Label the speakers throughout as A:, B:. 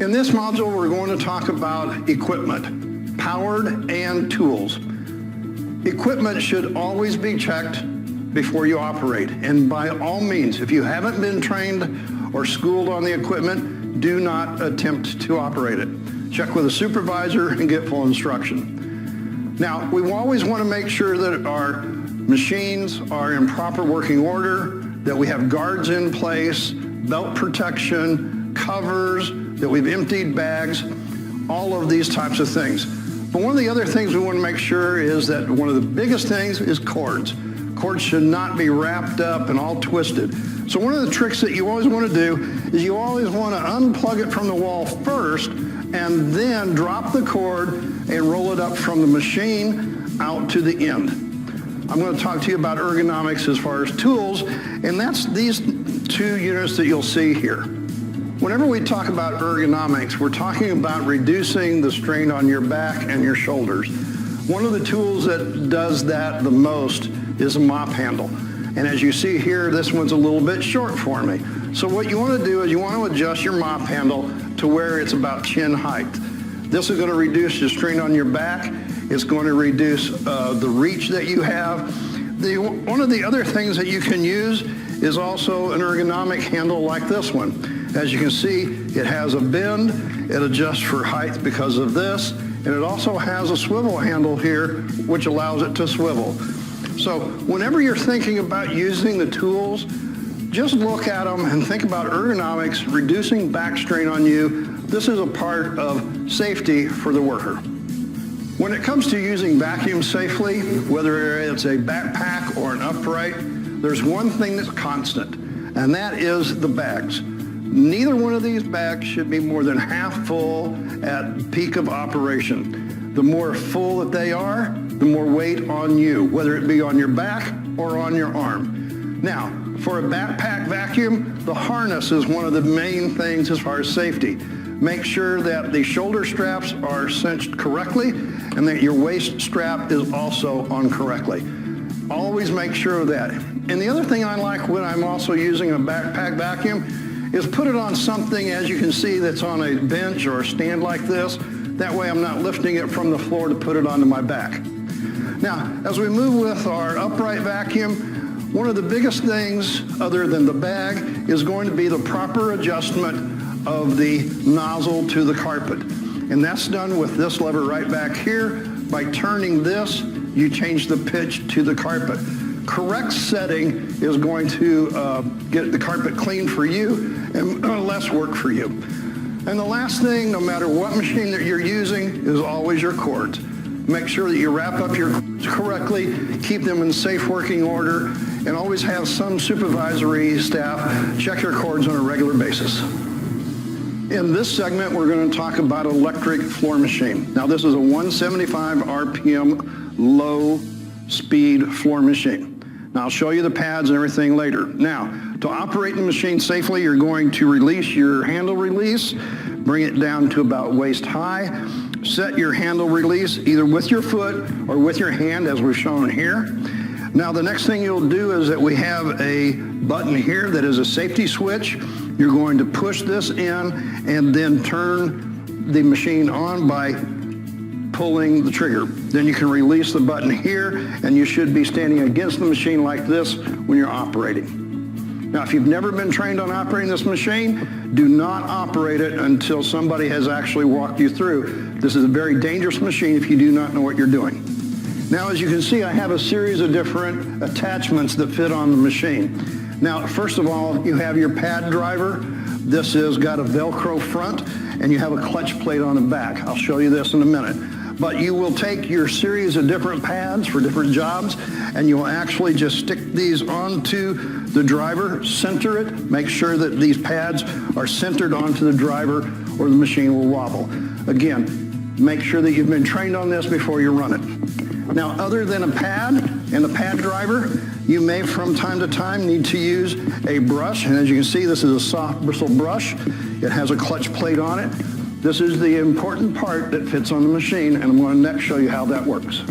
A: In this module, we're going to talk about equipment, powered and tools. Equipment should always be checked before you operate. And by all means, if you haven't been trained or schooled on the equipment, do not attempt to operate it. Check with a supervisor and get full instruction. Now, we always want to make sure that our machines are in proper working order, that we have guards in place, belt protection, covers, that we've emptied bags, all of these types of things. But one of the other things we want to make sure is that one of the biggest things is cords. Cords should not be wrapped up and all twisted. So one of the tricks that you always want to do is you always want to unplug it from the wall first and then drop the cord and roll it up from the machine out to the end. I'm going to talk to you about ergonomics as far as tools, and that's these two units that you'll see here. Whenever we talk about ergonomics, we're talking about reducing the strain on your back and your shoulders. One of the tools that does that the most is a mop handle. And as you see here, this one's a little bit short for me. So what you want to do is you want to adjust your mop handle to where it's about chin height. This is going to reduce the strain on your back. It's going to reduce the reach that you have. One of the other things that you can use is also an ergonomic handle like this one. As you can see, it has a bend, it adjusts for height because of this, and it also has a swivel handle here, which allows it to swivel. So whenever you're thinking about using the tools, just look at them and think about ergonomics, reducing back strain on you. This is a part of safety for the worker. When it comes to using vacuum safely, whether it's a backpack or an upright, there's one thing that's constant, and that is the bags. Neither one of these bags should be more than half full at peak of operation. The more full that they are, the more weight on you, whether it be on your back or on your arm. Now, for a backpack vacuum, the harness is one of the main things as far as safety. Make sure that the shoulder straps are cinched correctly and that your waist strap is also on correctly. Always make sure of that. And the other thing I like when I'm also using a backpack vacuum is put it on something, as you can see, that's on a bench or a stand like this. That way I'm not lifting it from the floor to put it onto my back. Now, as we move with our upright vacuum, one of the biggest things other than the bag is going to be the proper adjustment of the nozzle to the carpet. And that's done with this lever right back here. By turning this, you change the pitch to the carpet. Correct setting is going to get the carpet clean for you and less work for you. And the last thing, no matter what machine that you're using, is always your cords. Make sure that you wrap up your cords correctly, keep them in safe working order, and always have some supervisory staff check your cords on a regular basis. In this segment, we're going to talk about electric floor machine. Now, this is a 175 RPM low speed floor machine. Now, I'll show you the pads and everything later. Now, to operate the machine safely, you're going to release your handle release, bring it down to about waist high, set your handle release either with your foot or with your hand as we've shown here. Now, the next thing you'll do is that we have a button here that is a safety switch. You're going to push this in and then turn the machine on by pulling the trigger. Then you can release the button here, and you should be standing against the machine like this when you're operating. Now, if you've never been trained on operating this machine, do not operate it until somebody has actually walked you through. This is a very dangerous machine if you do not know what you're doing. Now, as you can see, I have a series of different attachments that fit on the machine. Now, first of all, you have your pad driver. This has got a Velcro front, and you have a clutch plate on the back. I'll show you this in a minute. But you will take your series of different pads for different jobs, and you'll actually just stick these onto the driver, center it, make sure that these pads are centered onto the driver or the machine will wobble. Again, make sure that you've been trained on this before you run it. Now, other than a pad and a pad driver, you may from time to time need to use a brush, and as you can see, this is a soft bristle brush. It has a clutch plate on it. This is the important part that fits on the machine, and I'm going to next show you how that works.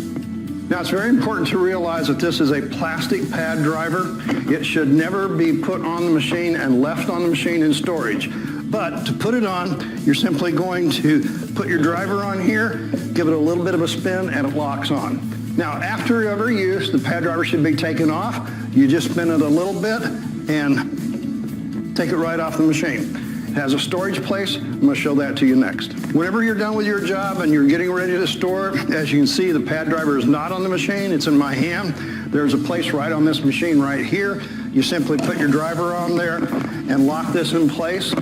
A: Now, it's very important to realize that this is a plastic pad driver. It should never be put on the machine and left on the machine in storage. But to put it on, you're simply going to put your driver on here, give it a little bit of a spin, and it locks on. Now, after every use, the pad driver should be taken off. You just spin it a little bit and take it right off the machine. It has a storage place. I'm going to show that to you next. Whenever you're done with your job and you're getting ready to store, as you can see, the pad driver is not on the machine. It's in my hand. There's a place right on this machine right here. You simply put your driver on there and lock this in place.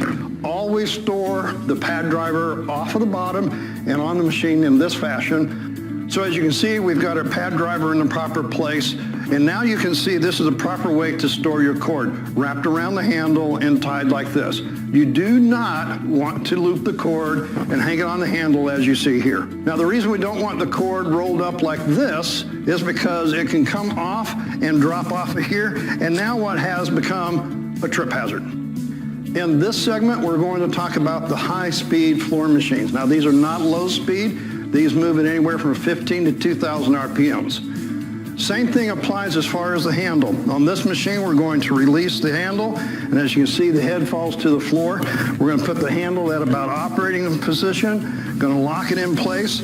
A: Always store the pad driver off of the bottom and on the machine in this fashion. So as you can see, we've got our pad driver in the proper place. And now you can see this is a proper way to store your cord, wrapped around the handle and tied like this. You do not want to loop the cord and hang it on the handle as you see here. Now the reason we don't want the cord rolled up like this is because it can come off and drop off of here, and now what has become a trip hazard. In this segment, we're going to talk about the high-speed floor machines. Now these are not low speed. These move at anywhere from 15 to 2,000 RPMs. Same thing applies as far as the handle. On this machine, we're going to release the handle, and as you can see, the head falls to the floor. We're going to put the handle at about operating position, going to lock it in place.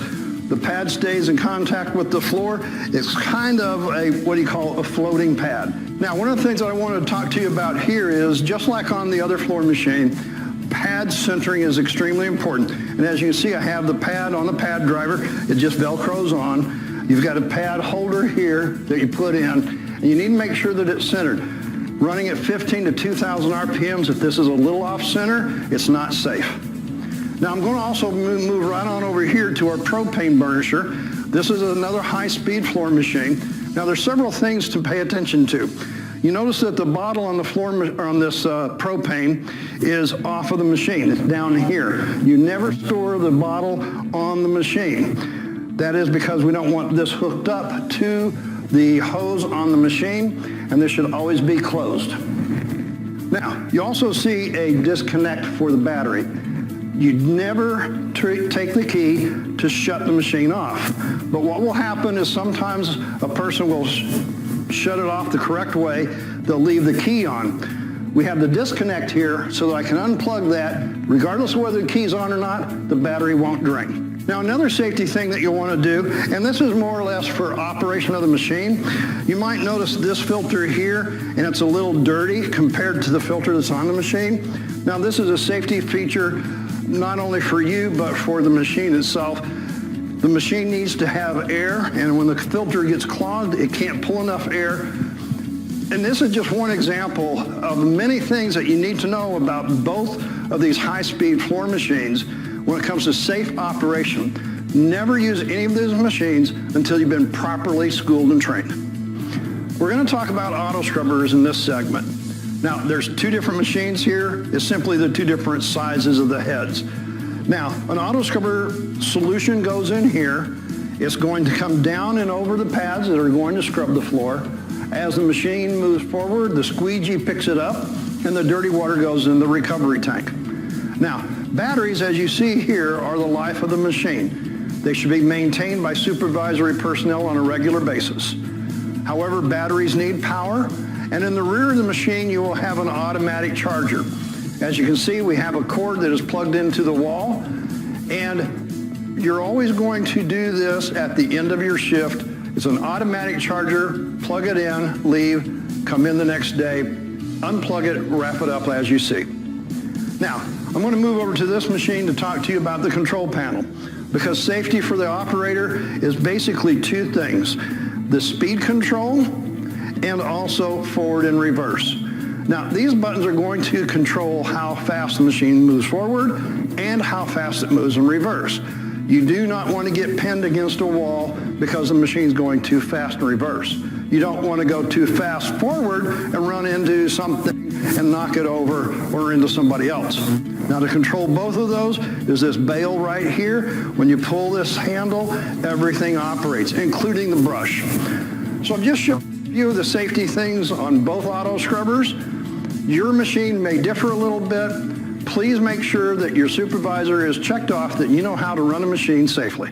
A: The pad stays in contact with the floor. It's kind of what do you call a floating pad. Now, one of the things that I want to talk to you about here is, just like on the other floor machine, pad centering is extremely important. And as you can see, I have the pad on the pad driver. It just Velcros on. You've got a pad holder here that you put in, and you need to make sure that it's centered. Running at 15 to 2,000 RPMs, if this is a little off center, it's not safe. Now I'm going to also move right on over here to our propane burnisher. This is another high-speed floor machine. Now there's several things to pay attention to. You notice that the bottle on the floor on this propane is off of the machine. It's down here. You never store the bottle on the machine. That is because we don't want this hooked up to the hose on the machine, and this should always be closed. Now, you also see a disconnect for the battery. You'd never take the key to shut the machine off. But what will happen is sometimes a person will shut it off the correct way. They'll leave the key on. We have the disconnect here so that I can unplug that. Regardless of whether the key's on or not, the battery won't drain. Now another safety thing that you'll want to do, and this is more or less for operation of the machine, you might notice this filter here, and it's a little dirty compared to the filter that's on the machine. Now this is a safety feature not only for you, but for the machine itself. The machine needs to have air, and when the filter gets clogged, it can't pull enough air. And this is just one example of many things that you need to know about both of these high-speed floor machines when it comes to safe operation. Never use any of these machines until you've been properly schooled and trained. We're going to talk about auto scrubbers in this segment. Now, there's two different machines here. It's simply the two different sizes of the heads. Now, an auto scrubber solution goes in here. It's going to come down and over the pads that are going to scrub the floor. As the machine moves forward, the squeegee picks it up, and the dirty water goes in the recovery tank. Now, batteries, as you see here, are the life of the machine. They should be maintained by supervisory personnel on a regular basis. However, batteries need power, and in the rear of the machine, you will have an automatic charger. As you can see, we have a cord that is plugged into the wall, and you're always going to do this at the end of your shift. It's an automatic charger. Plug it in, leave, come in the next day, unplug it, wrap it up as you see. Now, I'm going to move over to this machine to talk to you about the control panel, because safety for the operator is basically two things: the speed control and also forward and reverse. Now, these buttons are going to control how fast the machine moves forward and how fast it moves in reverse. You do not want to get pinned against a wall because the machine's going too fast in reverse. You don't want to go too fast forward and run into something and knock it over or into somebody else. Now, to control both of those is this bail right here. When you pull this handle, everything operates, including the brush. So I've just shown you the safety things on both auto scrubbers. Your machine may differ a little bit. Please make sure that your supervisor is checked off that you know how to run a machine safely.